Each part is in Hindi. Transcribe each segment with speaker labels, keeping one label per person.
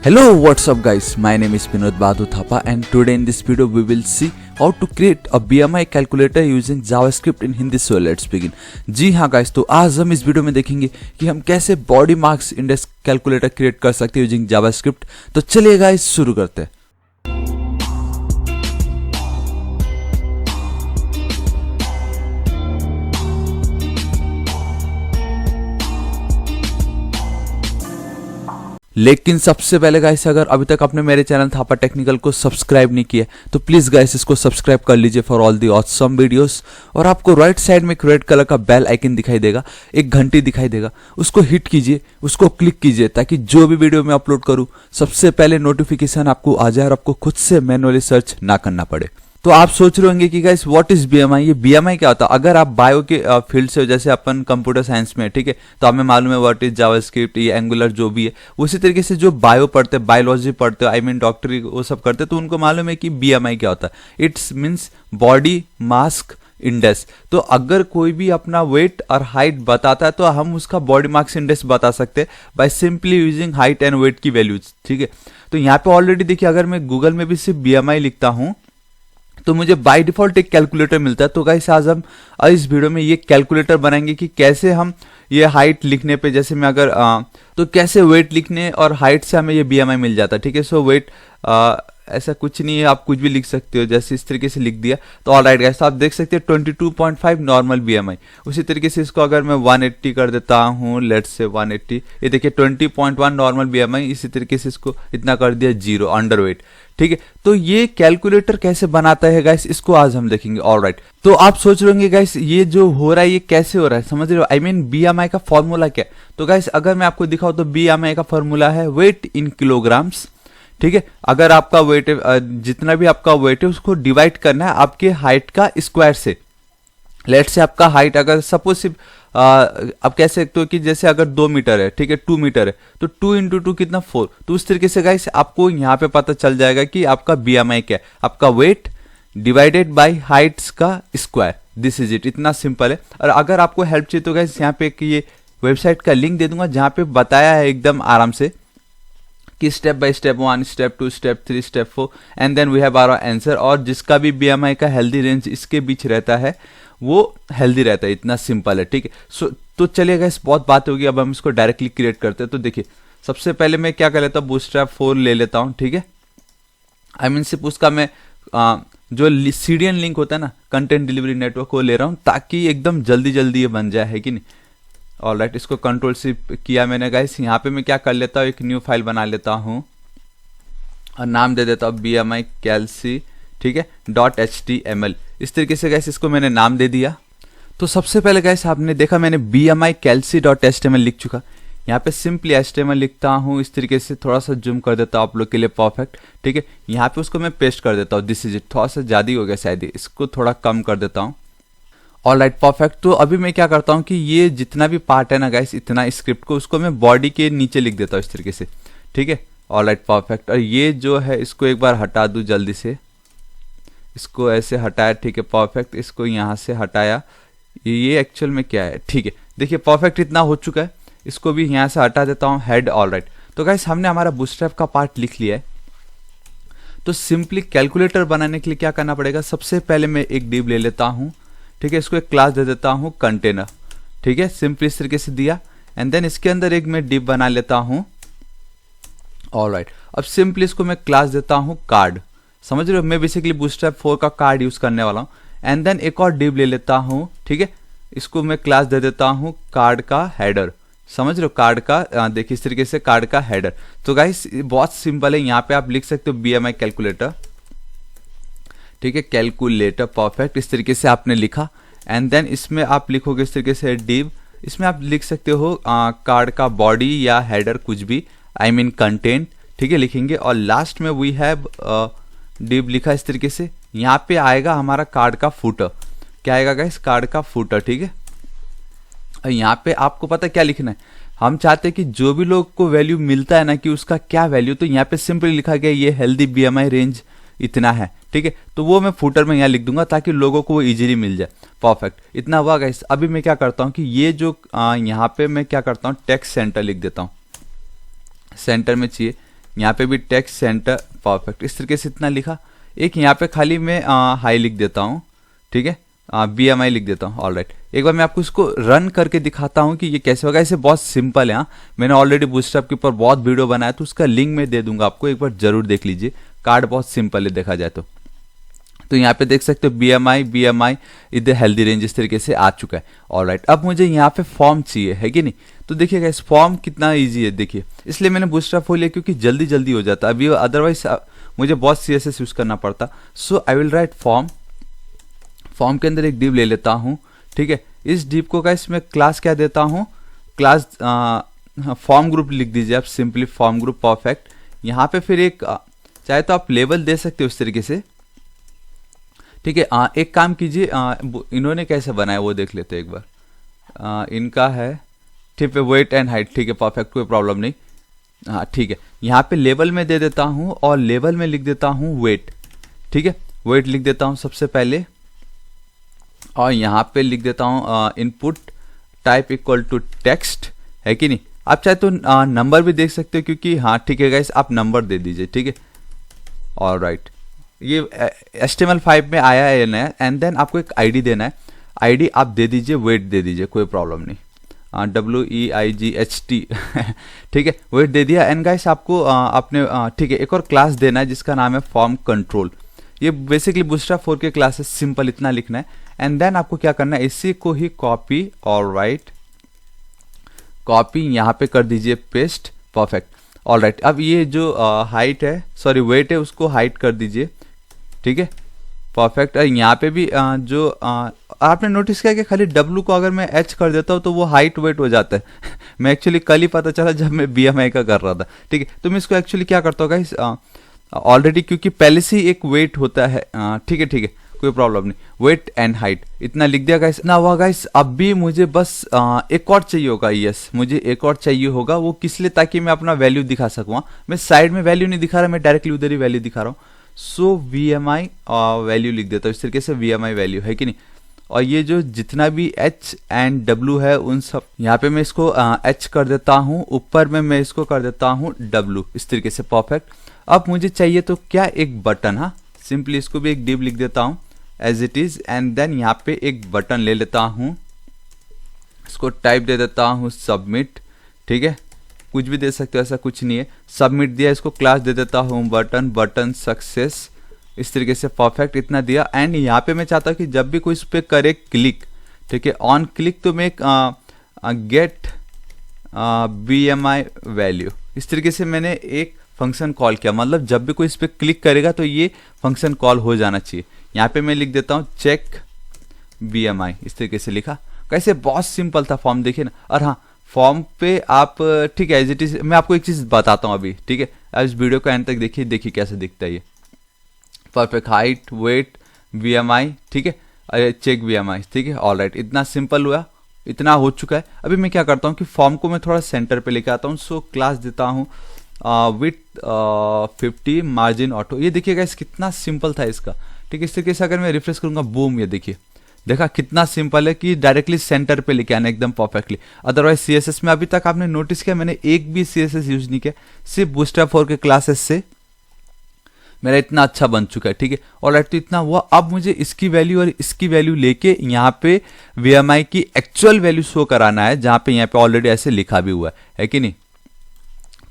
Speaker 1: Hello, what's up guys? My name is Vinod Badhu Thapa and today in this video we will see how to create a BMI calculator using JavaScript in Hindi. So let's begin. जी हाँ guys, तो आज हम इस वीडियो में देखेंगे कि हम कैसे body marks index calculator create कर सकते हैं यूजिंग जावास्क्रिप्ट। तो चलिए गाइस शुरू करते हैं। लेकिन सबसे पहले गाइस, अगर अभी तक आपने मेरे चैनल थापा टेक्निकल को सब्सक्राइब नहीं किया तो प्लीज गाइस इसको सब्सक्राइब कर लीजिए for all the awesome videos. और आपको राइट साइड में एक रेड कलर का बेल आइकन दिखाई देगा, एक घंटी दिखाई देगा, उसको हिट कीजिए, उसको क्लिक कीजिए ताकि जो भी वीडियो मैं अपलोड करूं सबसे पहले नोटिफिकेशन आपको आ जाए और आपको खुद से मैनुअली सर्च ना करना पड़े। तो आप सोच रहे होंगे कि गाइस व्हाट इज बीएमआई, ये बीएमआई क्या होता है। अगर आप बायो के फील्ड से हो, जैसे अपन कंप्यूटर साइंस में, ठीक है, तो हमें मालूम है व्हाट इज जावास्क्रिप्ट, ये एंगुलर जो भी है। उसी तरीके से जो बायो पढ़ते हैं, बायोलॉजी पढ़ते हैं, आई मीन डॉक्टरी वो सब करते हैं, तो उनको मालूम है कि बीएमआई क्या होता है। It's means body mass index. तो अगर कोई भी अपना वेट और हाइट बताता है तो हम उसका बॉडी मास इंडेक्स बता सकते हैं by simply using height and weight की वैल्यूज, ठीक है। तो यहाँ पे ऑलरेडी देखिए, अगर मैं गूगल में भी सिर्फ बीएमआई लिखता हूँ तो मुझे बाय डिफॉल्ट एक कैलकुलेटर मिलता है। तो गाइस आज हम इस वीडियो में ये कैलकुलेटर बनाएंगे कि कैसे हम ये हाइट लिखने पे, जैसे मैं अगर तो कैसे वेट लिखने और हाइट से हमें ये बीएमआई मिल जाता है, ठीक है। सो वेट ऐसा कुछ नहीं है, आप कुछ भी लिख सकते हो, जैसे इस तरीके से लिख दिया तो ऑलराइट गाइस। तो आप देख सकते हैं 22.5 नॉर्मल बीएमआई। उसी तरीके से इसको अगर मैं 180 कर देता हूँ, लेट्स से 180, ये देखिए 20.1 नॉर्मल बीएमआई। इसी तरीके से इसको इतना कर दिया 0 अंडर वेट, ठीक है। तो ये कैलकुलेटर कैसे बनाता है गाइस, इसको आज हम देखेंगे। ऑलराइट, तो आप सोच रहे होंगे गाइस ये जो हो रहा है ये कैसे हो रहा है, समझ रहे हो, आई मीन बीएमआई का फॉर्मूला क्या है। तो गाइस अगर मैं आपको दिखाऊं तो बीएमआई का फॉर्मूला है वेट इन किलोग्राम्स, ठीक है। अगर आपका वेट जितना भी आपका वेट है उसको डिवाइड करना है आपके हाइट का स्क्वायर से। लेट से आपका हाइट अगर सपोज सिर्फ आप कह सकते हो कि जैसे अगर 2 मीटर है, ठीक है, 2 मीटर है, तो 2 इंटू 2 कितना 4। तो उस तरीके से गाइस आपको यहाँ पे पता चल जाएगा कि आपका बीएमआई क्या है, आपका वेट डिवाइडेड बाय हाइट्स का स्क्वायर। दिस इज इट, इतना सिंपल है। और अगर आपको हेल्प चाहिए तो गाइस यहाँ पे ये वेबसाइट का लिंक दे दूंगा जहाँ पे बताया है एकदम आराम से कि step by step 1, step 2, step 3, step 4 and then we have our answer. और जिसका भी बीएमआई का हेल्दी रेंज इसके बीच रहता है वो हेल्दी रहता है, इतना सिंपल है, ठीक है। सो तो चलिए गाइस बहुत बात होगी, अब हम इसको डायरेक्टली क्रिएट करते हैं। तो देखिए सबसे पहले मैं क्या कर लेता हूँ, बूटस्ट्रैप 4 ले लेता हूँ, ठीक है। आई मीन सिर्फ उसका मैं जो सीडीएन लिंक होता है ना, कंटेंट डिलीवरी नेटवर्क, वो ले रहा हूँ ताकि एकदम जल्दी जल्दी ये बन जाए, है कि नहीं। ऑलराइट, इसको कंट्रोल शिफ्ट किया मैंने गाइस। यहाँ पे मैं क्या कर लेता हूँ, एक न्यू फाइल बना लेता हूँ और नाम दे देता हूँ BMI कैलसी, ठीक है, .html। इस तरीके से गाइस इसको मैंने नाम दे दिया। तो सबसे पहले गाइस आपने देखा मैंने BMI कैलसी .html लिख चुका। यहाँ पे सिंपली HTML लिखता हूँ, इस तरीके से थोड़ा सा जूम कर देता हूँ आप लोग के लिए, परफेक्ट, ठीक है। यहाँ पे उसको मैं पेस्ट कर देता हूँ, दिस इज इट। थोड़ा सा ज्यादा हो गया शायद, इसको थोड़ा कम कर देता हूँ। Alright, perfect. तो अभी मैं क्या करता हूँ कि ये जितना भी पार्ट है ना गाइस, इतना स्क्रिप्ट को उसको मैं बॉडी के नीचे लिख देता हूँ इस तरीके से, ठीक है। Alright, perfect. और ये जो है इसको एक बार हटा दूं जल्दी से, इसको ऐसे हटाया, ठीक है, परफेक्ट। इसको यहाँ से हटाया, ये एक्चुअल में क्या है, ठीक है, देखिए परफेक्ट, इतना हो चुका है। इसको भी यहाँ से हटा देता हूँ, हेड। ऑलराइट, तो गाइस हमने हमारा बूटस्ट्रैप का पार्ट लिख लिया है। तो सिंपली कैलकुलेटर बनाने के लिए क्या करना पड़ेगा, सबसे पहले मैं एक डिव ले लेता हूँ, ठीक है। इसको एक क्लास दे देता हूँ कंटेनर, ठीक है, सिंपली इस तरीके से दिया। एंड देन इसके अंदर एक मैं डिव बना लेता हूँ। ऑलराइट, अब सिंपली इसको मैं क्लास देता हूँ कार्ड, समझ रहे हो, मैं बेसिकली बूटस्ट्रैप 4 का कार्ड यूज करने वाला हूँ। एंड देन एक और डिव ले लेता हूँ, ठीक है, इसको मैं क्लास दे देता हूँ कार्ड का हेडर, समझ रहे हो, कार्ड का देखिए इस तरीके से कार्ड का हेडर। तो गाइस बहुत सिंपल है, यहाँ पे आप लिख सकते हो BMI कैलकुलेटर, ठीक है, कैलकुलेटर, परफेक्ट। इस तरीके से आपने लिखा। एंड देन इसमें आप लिखोगे इस तरीके से डिव, इसमें आप लिख सकते हो कार्ड का बॉडी या हेडर, कुछ भी, आई मीन कंटेंट, ठीक है, लिखेंगे। और लास्ट में वी हैव डिव लिखा इस तरीके से। यहाँ पे आएगा हमारा कार्ड का फुटर, क्या आएगा गाइस, कार्ड का फुटर, ठीक है। और यहाँ पे आपको पता क्या लिखना है, हम चाहते हैं कि जो भी लोग को वैल्यू मिलता है ना कि उसका क्या वैल्यू, तो यहाँ पे सिंपली लिखा गया ये हेल्दी BMI रेंज इतना है, ठीक है। तो वो मैं फुटर में यहाँ लिख दूंगा ताकि लोगों को वो इजीली मिल जाए, परफेक्ट। इतना हुआ गाइस। अभी मैं क्या करता हूँ कि ये जो यहाँ पे मैं क्या करता हूँ, टेक्स्ट सेंटर लिख देता हूँ, सेंटर में चाहिए, यहाँ पे भी टेक्स्ट सेंटर परफेक्ट, इस तरीके से इतना लिखा। एक यहाँ पे खाली मैं हाई लिख देता हूँ, ठीक है, BMI लिख देता हूँ। ऑलराइट, एक बार मैं आपको इसको रन करके दिखाता हूँ कि ये कैसे होगा। इसे बहुत सिंपल है। हाँ, मैंने ऑलरेडी बूटस्ट्रैप के ऊपर बहुत वीडियो बनाया, तो उसका लिंक मैं दे दूंगा आपको, एक बार जरूर देख लीजिए। कार्ड बहुत सिंपल है देखा जाए तो यहाँ पे देख सकते हो BMI इधर हेल्दी रेंज इस तरीके से आ चुका है। ऑलराइट, अब मुझे यहाँ पे फॉर्म चाहिए, है कि नहीं। तो देखिएगा इस फॉर्म कितना इजी है, देखिए, इसलिए मैंने बूटस्ट्रैप खोल लिया क्योंकि जल्दी जल्दी हो जाता है। अभी अदरवाइज मुझे बहुत CSS यूज करना पड़ता। सो आई विल राइट फॉर्म के अंदर एक डिव ले लेता हूँ, ठीक है। इस डिव को गाइस मैं क्लास क्या देता हूँ, क्लास फॉर्म ग्रुप लिख दीजिए आप, सिंपली फॉर्म ग्रुप परफेक्ट। यहाँ पे फिर एक चाहे तो आप लेबल दे सकते हो इस तरीके से, ठीक है। एक काम कीजिए, इन्होंने कैसे बनाया वो देख लेते हैं एक बार। इनका है, ठीक है, वेट एंड हाइट, ठीक है, परफेक्ट, कोई प्रॉब्लम नहीं। हाँ ठीक है, यहाँ पे लेबल में दे देता हूँ और लेबल में लिख देता हूँ वेट, ठीक है, वेट लिख देता हूँ सबसे पहले। और यहाँ पे लिख देता हूँ input type equal to text, है कि नहीं। आप चाहे तो नंबर भी देख सकते हो, क्योंकि हाँ ठीक है गाइस, आप नंबर दे दीजिए, ठीक है। ऑलराइट, ये HTML5 में आया है नया। एंड देन आपको एक ID देना है, ID आप दे दीजिए, वेट दे दीजिए, कोई प्रॉब्लम नहीं, WEIGHT ठीक है, वेट दे दिया। एंड गाइस आपको अपने ठीक है, एक और क्लास देना है जिसका नाम है फॉर्म कंट्रोल। ये बेसिकली बूटस्ट्रैप 4 के क्लास है, सिंपल इतना लिखना है। एंड देन आपको क्या करना है, इसी को ही कॉपी और राइट, कॉपी यहाँ पे कर दीजिए पेस्ट, परफेक्ट। ऑलराइट, अब ये जो हाइट है, सॉरी वेट है, उसको हाइट कर दीजिए, ठीक है, परफेक्ट। और यहाँ पे भी जो आपने नोटिस किया कि खाली W को अगर मैं H कर देता हूँ तो वो हाइट वेट हो जाता है मैं एक्चुअली कल ही पता चला जब मैं BMI का कर रहा था, ठीक है। तो मैं इसको एक्चुअली क्या करता हूँ गाइस, ऑलरेडी क्योंकि पहले से ही एक वेट होता है, ठीक है, कोई प्रॉब्लम नहीं, वेट एंड हाइट इतना लिख दिया गाइस। ना हुआ गाइस, अब भी मुझे बस एक और चाहिए होगा, यस मुझे एक और चाहिए होगा। वो किस लिए, ताकि मैं अपना वैल्यू दिखा सकूँ। मैं साइड में वैल्यू नहीं दिखा रहा, मैं डायरेक्टली उधर ही वैल्यू दिखा रहा हूँ। सो VMI वैल्यू लिख देता हूँ इस तरीके से, VMI वैल्यू, है कि नहीं। और ये जो जितना भी H एंड W है उन सब, यहाँ पे मैं इसको H कर देता हूँ, ऊपर में मैं इसको कर देता हूँ W, इस तरीके से, परफेक्ट। अब मुझे चाहिए तो क्या, एक बटन। हाँ, सिंपली इसको भी एक डिव लिख देता हूँ as it is. And then यहाँ पे एक बटन ले लेता हूँ, इसको टाइप दे देता हूँ सबमिट, ठीक है, कुछ भी दे सकते हो, ऐसा कुछ नहीं है। सबमिट दिया, इसको क्लास दे देता हूँ बटन सक्सेस, इस तरीके से, परफेक्ट, इतना दिया। एंड यहाँ पे मैं चाहता हूँ कि जब भी कोई इस पर करे क्लिक, ठीक है, ऑन क्लिक, तो मैं गेट BMI वैल्यू, इस तरीके से मैंने एक फंक्शन कॉल किया। मतलब जब भी कोई इस पर क्लिक करेगा तो ये फंक्शन कॉल हो जाना चाहिए। यहाँ पे मैं लिख देता हूँ चेक BMI, इस तरीके से लिखा। कैसे बहुत सिंपल था फॉर्म, देखिए ना। और हाँ, फॉर्म पे आप, ठीक है, एज इट इज, मैं आपको एक चीज बताता हूँ अभी, ठीक है। अब इस वीडियो को एंड तक देखिए कैसे दिखता है ये, परफेक्ट, हाइट, वेट, BMI, ठीक है, अरे चेक BMI, ठीक है। ऑलराइट, इतना सिंपल हुआ, इतना हो चुका है। अभी मैं क्या करता हूँ कि फॉर्म को मैं थोड़ा सेंटर पे लेके आता हूँ। सो क्लास देता हूँ विथ 50 मार्जिन ऑटो। ये देखिएगा इस कितना सिंपल था इसका, ठीक है। इस तरीके से अगर मैं रिफ्रेश करूंगा, बूम, ये देखिए, देखा कितना सिंपल है कि डायरेक्टली सेंटर पे लेके आना एकदम परफेक्टली। अदरवाइज CSS में अभी तक आपने नोटिस किया मैंने एक भी CSS यूज नहीं किया, सिर्फ बूटस्ट्रैप 4 के क्लासेस से मेरा इतना अच्छा बन चुका है, ठीक है। और तो इतना हुआ, अब मुझे इसकी वैल्यू और इसकी वैल्यू लेके यहाँ पे VMI की एक्चुअल वैल्यू शो कराना है, जहां पे यहाँ पे ऑलरेडी ऐसे लिखा भी हुआ है कि नहीं,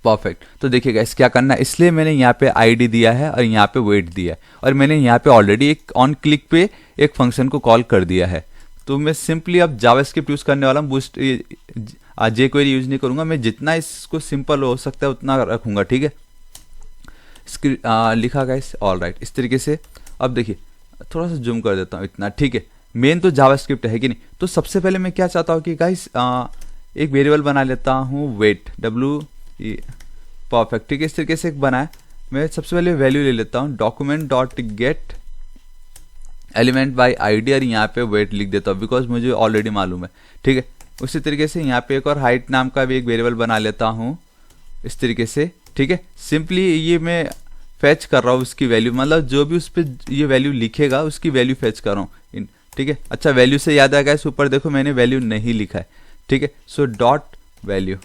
Speaker 1: परफेक्ट। तो देखिएगा इस क्या करना है, इसलिए मैंने यहाँ पे ID दिया है और यहाँ पे वेट दिया है, और मैंने यहाँ पे ऑलरेडी एक ऑन क्लिक पे एक फंक्शन को कॉल कर दिया है। तो मैं सिंपली अब जावास्क्रिप्ट यूज करने वाला हूँ, बूस्ट jQuery यूज नहीं करूंगा मैं। जितना इसको सिंपल हो सकता है उतना रखूंगा, ठीक है। लिखा गाइस, ऑलराइट, इस तरीके से। अब देखिए थोड़ा सा जूम कर देता हूँ, इतना, ठीक है। मेन तो जावास्क्रिप्ट है कि नहीं। तो सबसे पहले मैं क्या चाहता हूँ कि गाइस एक वेरिएबल बना लेता हूँ वेट, परफेक्ट, ठीक है। इस तरीके से एक बनाया, मैं सबसे पहले वैल्यू ले लेता हूँ document dot gate element by ID, और यहाँ पे वेट लिख देता हूँ बिकॉज मुझे ऑलरेडी मालूम है, ठीक है। उसी तरीके से यहाँ पे एक और हाइट नाम का भी एक वेरिएबल बना लेता हूँ इस तरीके से, ठीक है। सिंपली ये मैं फैच कर रहा हूँ उसकी वैल्यू, मतलब जो भी उस पर ये वैल्यू लिखेगा उसकी वैल्यू फैच कर रहा हूँ, ठीक है। अच्छा, वैल्यू से याद आ गया, इस ऊपर देखो मैंने वैल्यू नहीं लिखा है, ठीक है। सो डॉट वैल्यू,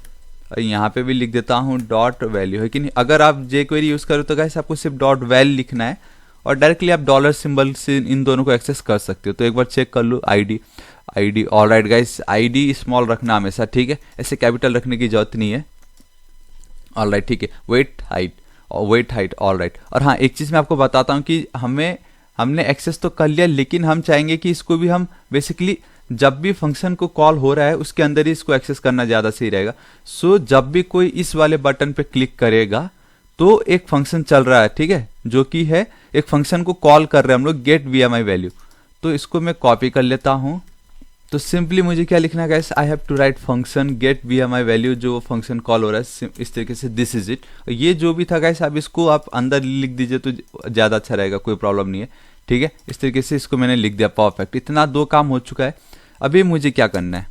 Speaker 1: और यहाँ पे भी लिख देता हूँ डॉट वैल्यू, है कि नहीं। अगर आप jQuery यूज़ करो तो गाइस आपको सिर्फ डॉट वैल लिखना है और डायरेक्टली आप डॉलर सिंबल से इन दोनों को एक्सेस कर सकते हो। तो एक बार चेक कर लो ID alright guys, ID small रखना हमेशा, ठीक है, ऐसे कैपिटल रखने की जरूरत नहीं है। ऑलराइट, ठीक है, वेट हाइट ऑलराइट। और हाँ, एक चीज़ मैं आपको बताता हूँ कि हमने एक्सेस तो कर लिया, लेकिन हम चाहेंगे कि इसको भी हम बेसिकली जब भी फंक्शन को कॉल हो रहा है उसके अंदर ही इसको एक्सेस करना ज़्यादा सही रहेगा। सो जब भी कोई इस वाले बटन पे क्लिक करेगा तो एक फंक्शन चल रहा है, ठीक है, जो कि है एक फंक्शन को कॉल कर रहे हैं हम लोग, गेट VMI वैल्यू। तो इसको मैं कॉपी कर लेता हूँ। तो सिंपली मुझे क्या लिखना है guys, I have to write function get VMI value, जो फंक्शन कॉल हो रहा है इस तरीके से, दिस इज इट। ये जो भी था गाइस, अब इसको आप अंदर लिख दीजिए तो ज़्यादा अच्छा रहेगा, कोई प्रॉब्लम नहीं है, ठीक है। इस तरीके से इसको मैंने लिख दिया, परफेक्ट। इतना 2 काम हो चुका है। अभी मुझे क्या करना है,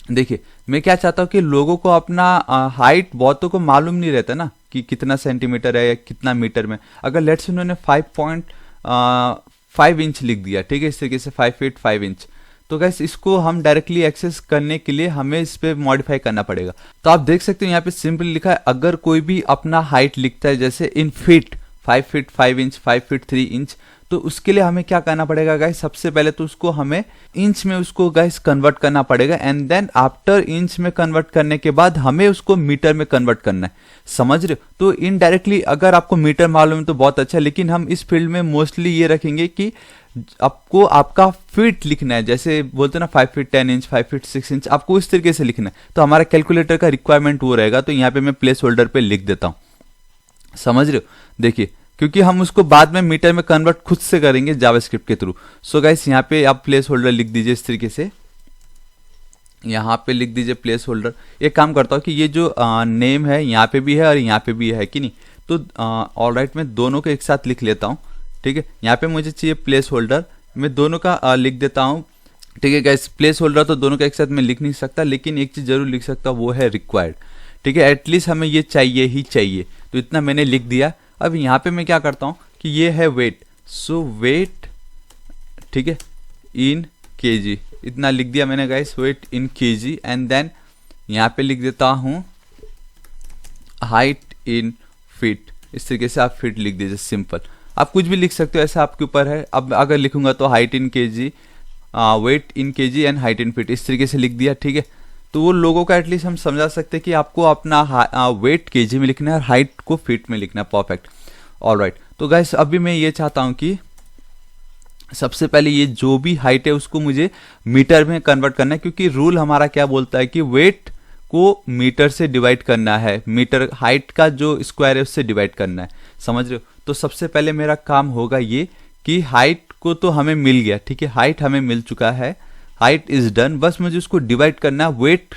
Speaker 1: देखिए मैं क्या चाहता हूँ कि लोगों को अपना हाइट, बहुतों को मालूम नहीं रहता ना कि कितना सेंटीमीटर है या कितना मीटर में। अगर लेट्स उन्होंने 5.5 इंच लिख दिया, ठीक है, इस तरीके से 5 फीट 5 इंच, तो गैस इसको हम डायरेक्टली एक्सेस करने के लिए हमें इस पे मॉडिफाई करना पड़ेगा। तो आप देख सकते हो यहाँ पे सिंपली लिखा है, अगर कोई भी अपना हाइट लिखता है जैसे इन feet, 5 feet 5 inch, 5 feet 3 inch, तो उसके लिए हमें क्या करना पड़ेगा गाइस, सबसे पहले तो उसको हमें इंच में उसको गाइस कन्वर्ट करना पड़ेगा, एंड देन आफ्टर इंच में कन्वर्ट करने के बाद हमें उसको मीटर में कन्वर्ट करना है, समझ रहे हो। तो इनडायरेक्टली अगर आपको मीटर मालूम है तो बहुत अच्छा, लेकिन हम इस फील्ड में मोस्टली ये रखेंगे कि आपको आपका फीट लिखना है, जैसे बोलते हैं ना 5 फीट 10 इंच, 5 फीट 6 इंच, आपको इस तरीके से लिखना है। तो हमारा कैलकुलेटर का रिक्वायरमेंट वो रहेगा, तो यहाँ पे मैं प्लेस होल्डर पे लिख देता हूँ, समझ रहे हो। देखिए, क्योंकि हम उसको बाद में मीटर में कन्वर्ट खुद से करेंगे जावास्क्रिप्ट के थ्रू। सो गाइस यहाँ पे आप प्लेस होल्डर लिख दीजिए इस तरीके से, यहाँ पे लिख दीजिए प्लेस होल्डर। एक काम करता हूँ कि ये जो नेम है यहाँ पे भी है और यहाँ पे भी है कि नहीं, तो ऑलराइट मैं दोनों को एक साथ लिख लेता हूँ, ठीक है। यहाँ पे मुझे चाहिए प्लेस होल्डर, मैं दोनों का लिख देता हूँ, ठीक है गाइस। प्लेस होल्डर तो दोनों का एक साथ मैं लिख नहीं सकता, लेकिन एक चीज़ जरूर लिख सकता हूँ, वो है रिक्वायर्ड, ठीक है। एटलीस्ट हमें ये चाहिए ही चाहिए, तो इतना मैंने लिख दिया। अब यहाँ पे मैं क्या करता हूँ कि ये है वेट, सो वेट, ठीक है, इन kg, इतना लिख दिया मैंने guys, weight in kg, and then यहाँ पे लिख देता हूँ हाइट इन फीट, इस तरीके से आप फीट लिख दीजिए, सिंपल। आप कुछ भी लिख सकते हो, ऐसा आपके ऊपर है। अब अगर लिखूंगा तो height in kg, weight in kg and height in feet, इस तरीके से लिख दिया, ठीक है। तो वो लोगों का एटलीस्ट हम समझा सकते हैं कि आपको अपना वेट kg में लिखना है और हाइट को फीट में लिखना है, परफेक्ट, ऑलराइट। तो गाइस अभी मैं ये चाहता हूँ कि सबसे पहले ये जो भी हाइट है उसको मुझे मीटर में कन्वर्ट करना है, क्योंकि रूल हमारा क्या बोलता है कि वेट को मीटर से डिवाइड करना है, मीटर हाइट का जो स्क्वायर है उससे डिवाइड करना है, समझ रहे हो। तो सबसे पहले मेरा काम होगा ये कि हाइट को तो हमें मिल गया, ठीक है, हाइट हमें मिल चुका है, हाइट इज डन। बस मुझे उसको डिवाइड करना है, वेट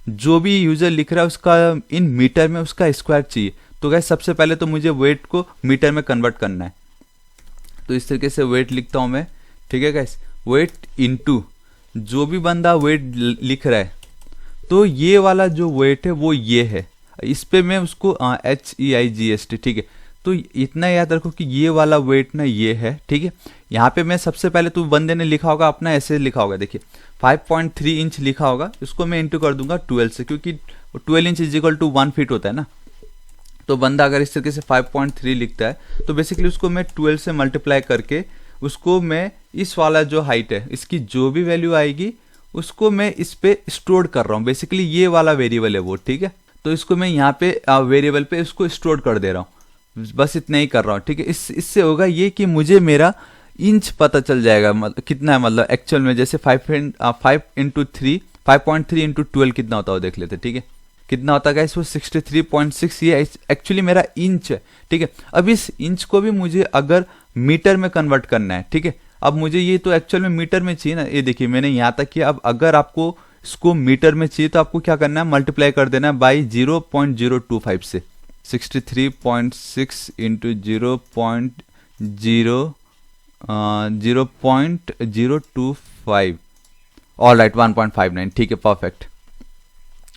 Speaker 1: जो भी यूजर लिख रहा है उसका इन मीटर में उसका स्क्वायर चाहिए। तो गाइस सबसे पहले तो मुझे वेट को मीटर में कन्वर्ट करना है, तो इस तरीके से वेट लिखता हूं मैं, ठीक है गाइस। वेट इनटू जो भी बंदा वेट लिख रहा है, तो ये वाला जो वेट है वो ये है, इस पे मैं उसको HEIGST, ठीक है। तो इतना याद रखो कि ये वाला वेट ना ये है, ठीक है। यहाँ पे मैं सबसे पहले तो बंदे ने लिखा होगा अपना, ऐसे लिखा होगा, देखिए 5.3 इंच लिखा होगा, इसको मैं इंटू कर दूंगा 12 से, क्योंकि 12 inch is equal to 1 feet होता है ना। तो बंदा अगर इस तरीके से 5.3 लिखता है तो बेसिकली उसको मैं 12 से मल्टीप्लाई करके उसको मैं इस वाला जो हाइट है इसकी जो भी वैल्यू आएगी उसको मैं इस पे स्टोर कर रहा हूँ, बेसिकली ये वाला वेरिएबल है वो, ठीक है। तो इसको मैं यहाँ पे वेरिएबल पे इसको स्टोर कर दे रहा हूँ, बस इतना ही कर रहा हूँ, ठीक है। इससे होगा ये कि मुझे मेरा इंच पता चल जाएगा, मतलब कितना है, मतलब एक्चुअल में जैसे 5 इंटू 3, 5.3 इंटू 12 कितना होता है देख लेते, ठीक है। कितना होता है गाइस, वो 63.6, ये एक्चुअली मेरा इंच है, ठीक है। अब इस इंच को भी मुझे अगर मीटर में कन्वर्ट करना है, ठीक है। अब मुझे ये तो एक्चुअल में मीटर में चाहिए ना, ये देखिए मैंने यहाँ तक किया। अब अगर आपको इसको मीटर में चाहिए तो आपको क्या करना है, मल्टीप्लाई कर देना है बाई 0.025 से, 63.6 इंटू 0.025, ऑल राइट 1.59, ठीक है, परफेक्ट,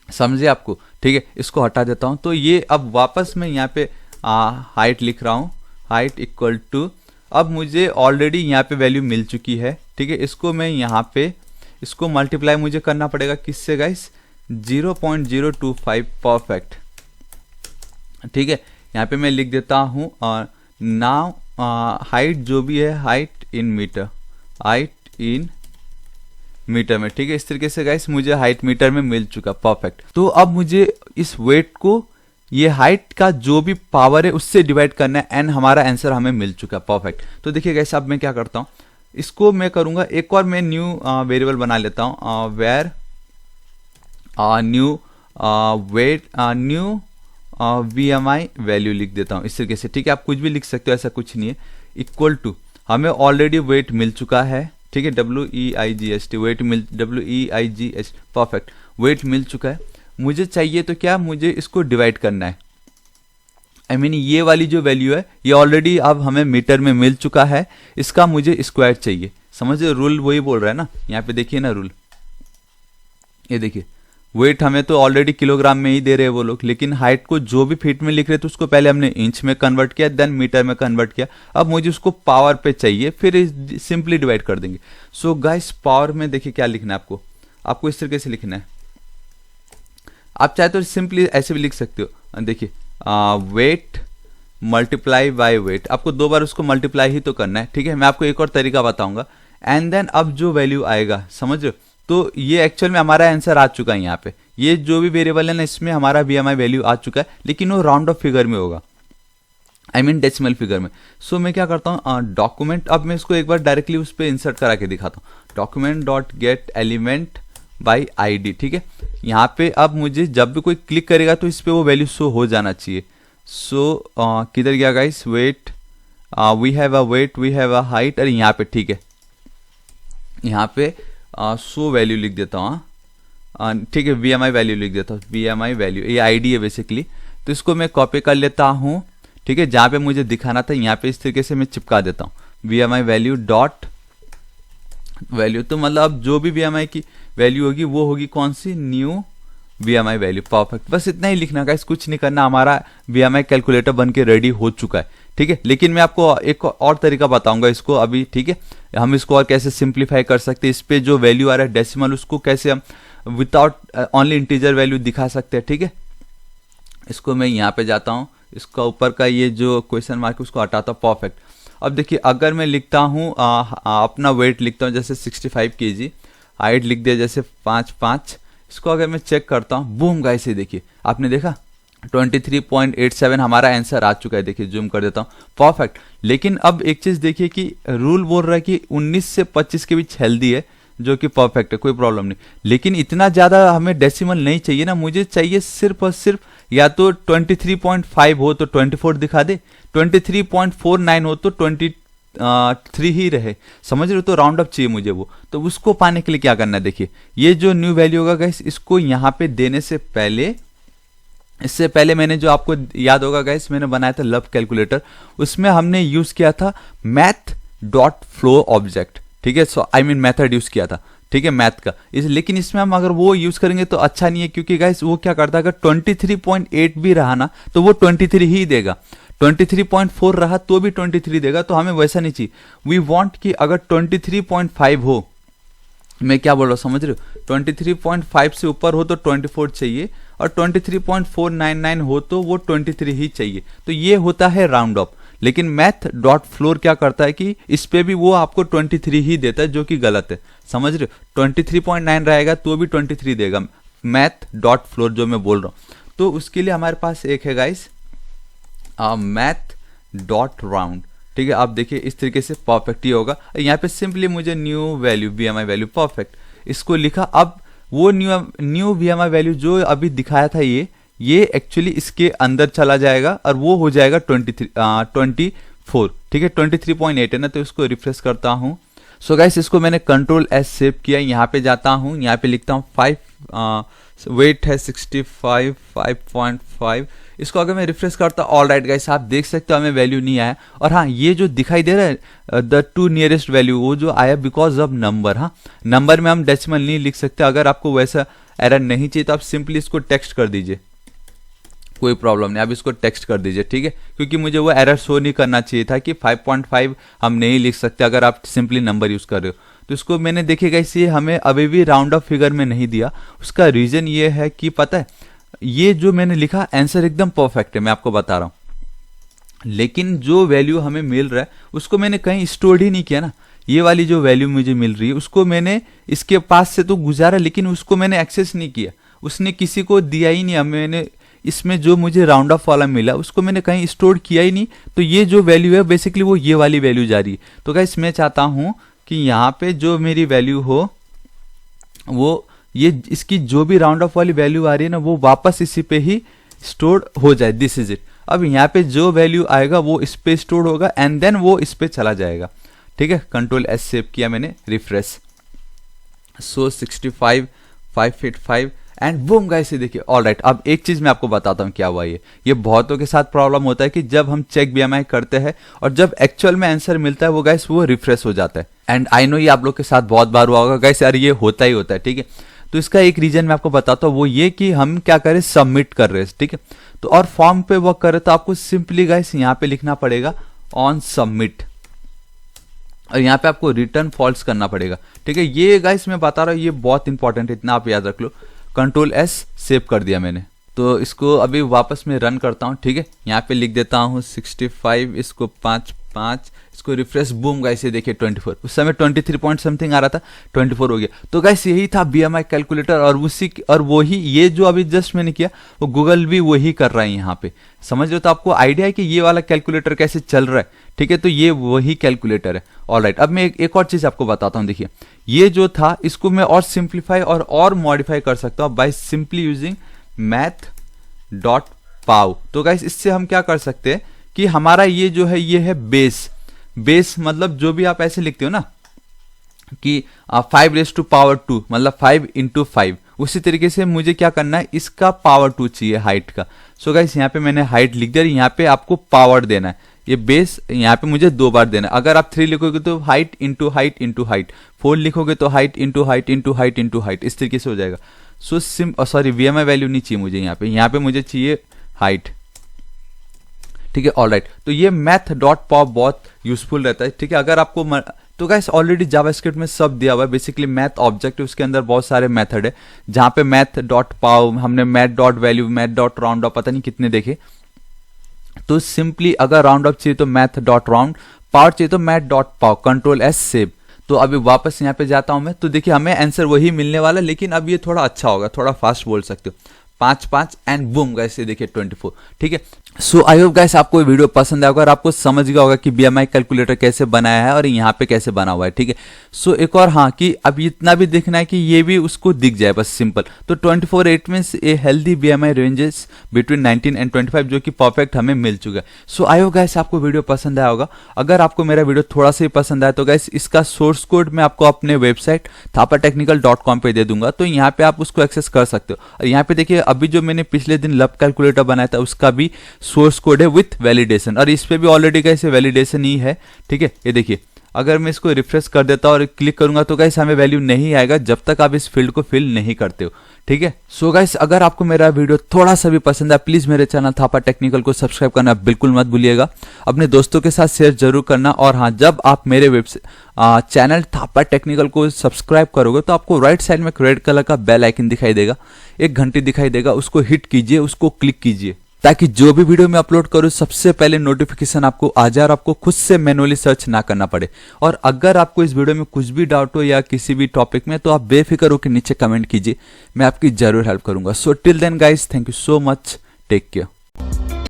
Speaker 1: समझे आपको, ठीक है। इसको हटा देता हूं। तो ये अब वापस मैं यहाँ पे हाइट लिख रहा हूँ, हाइट इक्वल टू, अब मुझे ऑलरेडी यहाँ पे वैल्यू मिल चुकी है, ठीक है। इसको मैं यहाँ पे इसको मल्टीप्लाई मुझे करना पड़ेगा किससे गाइस, 0.025 परफेक्ट। ठीक है, यहाँ पे मैं लिख देता हूँ और नाउ हाइट जो भी है height in metre, height in metre में। ठीक है, इस तरीके से गाइस मुझे हाइट मीटर में मिल चुका परफेक्ट। तो अब मुझे इस वेट को ये हाइट का जो भी पावर है उससे डिवाइड करना है एंड हमारा आंसर हमें मिल चुका परफेक्ट। तो देखिए गाइस अब मैं क्या करता हूँ, इसको मैं करूंगा एक और मैं न्यू वेरिएबल बना लेता हूँ, where new weight new VMI value लिख देता हूँ इस तरीके से। ठीक है, आप कुछ भी लिख सकते हो, ऐसा कुछ नहीं है। इक्वल टू हमें ऑलरेडी वेट मिल चुका है। ठीक है, WEIGST वेट मिल WEIGST परफेक्ट, वेट मिल चुका है। मुझे चाहिए तो क्या, मुझे इसको डिवाइड करना है। I mean, ये वाली जो वैल्यू है ये ऑलरेडी अब हमें मीटर में मिल चुका है, इसका मुझे स्क्वायर चाहिए। समझ रहे, रूल वही बोल रहा है ना। यहाँ पे देखिए ना रूल, ये देखिए वेट हमें तो ऑलरेडी किलोग्राम में ही दे रहे हैं वो लोग, लेकिन हाइट को जो भी फीट में लिख रहे थे उसको पहले हमने इंच में कन्वर्ट किया, देन मीटर में कन्वर्ट किया। अब मुझे उसको पावर पे चाहिए, फिर सिंपली डिवाइड कर देंगे। सो गाइस पावर में देखिए क्या लिखना है आपको इस तरीके से लिखना है। आप चाहे तो सिंपली ऐसे भी लिख सकते हो। देखिए वेट मल्टीप्लाई बाय वेट, आपको 2 बार उसको मल्टीप्लाई ही तो करना है। ठीक है, मैं आपको एक और तरीका बताऊंगा एंड देन अब जो वैल्यू आएगा, समझ रहे हो, तो ये एक्चुअल में हमारा आंसर आ चुका है। यहाँ पे ये जो भी वेरिएबल है ना इसमें हमारा VMI वैल्यू आ चुका है, लेकिन वो राउंड ऑफ फिगर में होगा, I mean डेसिमल फिगर में। सो मैं क्या करता हूँ, डॉक्यूमेंट, अब मैं इसको एक बार डायरेक्टली उस पर इंसर्ट करा के दिखाता हूँ। Document dot gate element by ID। ठीक है, यहाँ पे अब मुझे जब भी कोई क्लिक करेगा तो इस पे वो वैल्यू शो हो जाना चाहिए। सो किधर गया guys, wait, we have a weight, we have a height, अरे यहाँ पे ठीक है, यहाँ पे शो वैल्यू लिख देता हूँ। ठीक है, VMI वैल्यू लिख देता हूँ, VMI वैल्यू, ये ID है बेसिकली। तो इसको मैं कॉपी कर लेता हूँ। ठीक है, जहाँ पे मुझे दिखाना था यहाँ पे इस तरीके से मैं चिपका देता हूँ VMI वैल्यू डॉट वैल्यू। तो मतलब अब जो भी VMI की वैल्यू होगी वो होगी कौन सी, न्यू VMI वैल्यू परफेक्ट। बस इतना ही लिखना गाइस, कुछ नहीं करना, हमारा VMI कैलकुलेटर बन के रेडी हो चुका है। ठीक है, लेकिन मैं आपको एक और तरीका बताऊंगा इसको अभी। ठीक है, हम इसको और कैसे सिंप्लीफाई कर सकते हैं, इस पे जो वैल्यू आ रहा है डेसिमल उसको कैसे हम विदाउट ओनली इंटीजर वैल्यू दिखा सकते हैं। ठीक है, इसको मैं यहाँ पे जाता हूँ, इसका ऊपर का ये जो क्वेश्चन मार्क उसको हटाता हूँ परफेक्ट। अब देखिए अगर मैं लिखता हूँ अपना वेट लिखता हूँ जैसे 65 kg, हाइट लिख दिया जैसे 5'5", इसको अगर मैं चेक करता हूँ, बूम गाइस ये देखिए, आपने देखा 23.87 हमारा आंसर आ चुका है। देखिए जूम कर देता हूँ, परफेक्ट। लेकिन अब एक चीज देखिए कि रूल बोल रहा है कि 19 से 25 के बीच हेल्दी है, जो कि परफेक्ट है, कोई प्रॉब्लम नहीं। लेकिन इतना ज्यादा हमें डेसिमल नहीं चाहिए ना, मुझे चाहिए सिर्फ और सिर्फ या तो 23.5 हो तो 24 दिखा दे, 23.49 हो तो 23 ही रहे, समझ रहे हो, तो राउंड अप चाहिए मुझे वो। तो उसको पाने के लिए क्या करना है, देखिए ये जो न्यू वैल्यू होगा गाइस, इसको यहाँ पे देने से पहले, इससे पहले मैंने जो आपको याद होगा गाइस, मैंने बनाया था लव कैलकुलेटर, उसमें हमने यूज किया था मैथ डॉट फ्लो ऑब्जेक्ट। ठीक है, सो आई मीन मेथड यूज किया था। ठीक है, मैथ का लेकिन इसमें हम अगर वो यूज करेंगे तो अच्छा नहीं है, क्योंकि गाइस वो क्या करता है, अगर 23.8 भी रहा ना तो वो 23 ही देगा, 23.4 रहा तो भी 23 देगा। तो हमें वैसा नहीं चाहिए, वी वांट कि अगर 23.5 हो, मैं क्या बोल रहा हूँ समझ रहे हो, 23.5 से ऊपर हो तो 24 चाहिए, और 23.499 हो तो वो 23 ही चाहिए। तो ये होता है राउंड ऑफ। लेकिन मैथ डॉट फ्लोर क्या करता है कि इस पे भी वो आपको 23 ही देता है, जो कि गलत है, समझ रहे हो। 23.9 रहेगा तो भी 23 देगा, मैथ डॉट फ्लोर जो मैं बोल रहा हूँ। तो उसके लिए हमारे पास एक है गाइस मैथ डॉट राउंड। ठीक है, आप देखिए इस तरीके से परफेक्ट ही होगा। यहाँ पे सिंपली मुझे new value VMI value perfect इसको लिखा। अब वो न्यू VMI वैल्यू जो अभी दिखाया था ये एक्चुअली इसके अंदर चला जाएगा और वो हो जाएगा 24। ठीक है, 23.8 है ना, तो इसको रिफ्रेश करता हूँ। सो गाइस इसको मैंने Ctrl+S सेव किया, यहाँ पे जाता हूँ, यहाँ पे लिखता हूँ 5, वेट है 65, 5.5। इसको अगर मैं रिफ्रेश करता हूँ, ऑल राइट गाइस आप देख सकते हो हमें वैल्यू नहीं आया। और हाँ, ये जो दिखाई दे रहा है द 2 नियरेस्ट वैल्यू, वो जो आया बिकॉज ऑफ नंबर। हाँ, नंबर में हम डेसिमल नहीं लिख सकते। अगर आपको वैसा एरर नहीं चाहिए तो आप सिंपली इसको टेक्स्ट कर दीजिए, कोई प्रॉब्लम नहीं, आप इसको टेक्स्ट कर दीजिए, ठीक है, क्योंकि मुझे वो एरर शो नहीं करना चाहिए था कि 5.5 हम नहीं लिख सकते अगर आप सिंपली नंबर यूज कर रहे हो। तो इसको मैंने देखिएगा इसे हमें अभी भी राउंड ऑफ फिगर में नहीं दिया। उसका रीजन ये है कि पता है ये जो मैंने लिखा आंसर एकदम परफेक्ट है, मैं आपको बता रहा हूं, लेकिन जो वैल्यू हमें मिल रहा है उसको मैंने कहीं स्टोर ही नहीं किया ना। ये वाली जो वैल्यू मुझे मिल रही है उसको मैंने इसके पास से तो गुजारा, लेकिन उसको मैंने एक्सेस नहीं किया, उसने किसी को दिया ही नहीं। मैंने इसमें जो मुझे राउंड ऑफ वाला मिला उसको मैंने कहीं स्टोर किया ही नहीं, तो ये जो वैल्यू है बेसिकली वो ये वाली वैल्यू जा रही है। तो गाइस मैं चाहता हूं कि यहाँ पे जो मेरी वैल्यू हो वो ये इसकी जो भी राउंड ऑफ वाली वैल्यू आ रही है ना वो वापस इसी पे ही स्टोर हो जाए। This is it. अब यहाँ पे जो वैल्यू आएगा वो इस पे स्टोर होगा एंड देन वो इस पे चला जाएगा, ठीक है। कंट्रोल एस सेव किया मैंने, refresh, so 65 585 and boom guys ये देखिए। ऑल राइट, अब एक चीज मैं आपको बताता हूँ क्या हुआ। ये बहुतों के साथ प्रॉब्लम होता है कि जब हम चेक बीएमआई करते हैं और जब एक्चुअल में आंसर मिलता है वो गाइस वो रिफ्रेश हो जाता है। एंड आई नो ये आप लोग के साथ बहुत बार हुआ होगा गाइस, यार ये होता ही होता है, ठीक है। तो इसका एक रीजन मैं आपको बताता हूँ, वो ये कि हम क्या करें, सबमिट कर रहे हैं, ठीक है। तो और फॉर्म पे वर्क कर रहे तो आपको सिंपली गाइस यहाँ पे लिखना पड़ेगा ऑन सबमिट, और यहाँ पे आपको रिटर्न फॉल्स करना पड़ेगा, ठीक है। ये गाइस मैं बता रहा हूँ ये बहुत इंपॉर्टेंट है, इतना आप याद रख लो। कंट्रोल एस सेव कर दिया मैंने, तो इसको अभी वापस मैं रन करता हूँ, ठीक है। यहाँ पे लिख देता हूँ 65, इसको 5 इसको रिफ्रेश, बूम गाइस ये देखिए 24। उस समय 23 पॉइंट समथिंग आ रहा था, 24 हो गया। तो गाइस यही था बीएमआई कैलकुलेटर, और वही ये जो अभी जस्ट मैंने किया वो गूगल भी वही कर रहा है यहाँ पे, समझ लो। तो आपको आइडिया है कि ये वाला कैलकुलेटर कैसे चल रहा है, ठीक है। तो ये वही कैलकुलेटर है। ऑलराइट, अब मैं एक और चीज आपको बताता हूँ। देखिए ये जो था इसको मैं और सिंप्लीफाई और मॉडिफाई कर सकता हूँ बाय सिंपली यूजिंग math.pow। तो गाइस इससे हम क्या कर सकते हैं कि हमारा ये जो है ये है बेस मतलब जो भी आप ऐसे लिखते हो ना कि 5⁻² मतलब 5 × 5, उसी तरीके से मुझे क्या करना है, इसका पावर 2 चाहिए हाइट का। सो गाइस यहाँ पे मैंने हाइट लिख दिया, यहाँ पे आपको पावर देना है, ये बेस यहाँ पे मुझे 2 बार देना है। अगर आप 3 लिखोगे तो height into height into height, 4 लिखोगे तो height into height into height into height, इस तरीके से हो जाएगा। सो सॉरी वीएमआई वैल्यू नहीं चाहिए मुझे, यहाँ पे मुझे चाहिए हाइट, ठीक है। ऑलराइट, तो ये math.pow बहुत यूजफुल रहता है, ठीक है। अगर आपको तो गाइस ऑलरेडी जावास्क्रिप्ट में सब दिया हुआ है, बेसिकली मैथ ऑब्जेक्ट है, उसके अंदर बहुत सारे मेथड है, जहां पे math.pow, हमने math.value, math.roundup, पता नहीं कितने देखे। तो सिंपली अगर राउंड अप चाहिए तो math.round, पावर चाहिए तो math.pow, कंट्रोल एस सेव। तो अभी वापस यहाँ पे जाता हूं मैं, तो देखिए हमें आंसर वही मिलने वाला, लेकिन अब ये थोड़ा अच्छा होगा, थोड़ा फास्ट बोल सकते हो। 5 एंड बूम गाइस ये देखिए 24, ठीक है। सो आई होप गाइस आपको ये वीडियो पसंद आएगा और आपको समझ गया होगा कि बीएमआई कैलकुलेटर कैसे बनाया है और यहाँ पे कैसे बना हुआ है, ठीक है। सो एक और हाँ कि अब इतना भी देखना है कि ये भी उसको दिख जाए, बस सिंपल। तो 24/8 means a healthy BMI ranges between 19 and 25, जो कि परफेक्ट हमें मिल चुका है। सो आई होप गाइस आपको वीडियो पसंद आया होगा। अगर आपको मेरा वीडियो थोड़ा सा ही पसंद आया तो गाइस इसका सोर्स कोड मैं आपको अपने वेबसाइट thapatechnical.com पे दे दूंगा, तो यहाँ पे आप उसको एक्सेस कर सकते हो। और यहाँ पे देखिए अभी जो मैंने पिछले दिन लब कैलकुलेटर बनाया था उसका भी सोर्स कोड है विथ वैलिडेशन, और इस पे भी ऑलरेडी कैसे वैलिडेशन ही है, ठीक है। ये देखिए अगर मैं इसको रिफ्रेश कर देता हूं और क्लिक करूंगा तो गाइस हमें वैल्यू नहीं आएगा जब तक आप इस फील्ड को फिल नहीं करते हो, ठीक है। सो गाइस अगर आपको मेरा वीडियो थोड़ा सा भी पसंद है प्लीज मेरे चैनल थापा टेक्निकल को सब्सक्राइब करना बिल्कुल मत भूलिएगा, अपने दोस्तों के साथ शेयर जरूर करना। और हाँ, जब आप मेरे चैनल थापा टेक्निकल को सब्सक्राइब करोगे तो आपको राइट साइड में रेड कलर का बेल आइकन दिखाई देगा, एक घंटी दिखाई देगा, उसको हिट कीजिए, उसको क्लिक कीजिए, ताकि जो भी वीडियो मैं अपलोड करूं सबसे पहले नोटिफिकेशन आपको आ जाए और आपको खुद से मैनुअली सर्च ना करना पड़े। और अगर आपको इस वीडियो में कुछ भी डाउट हो या किसी भी टॉपिक में तो आप बेफिक्र होकर नीचे कमेंट कीजिए, मैं आपकी जरूर हेल्प करूंगा। So till then guys, thank you so much, take care.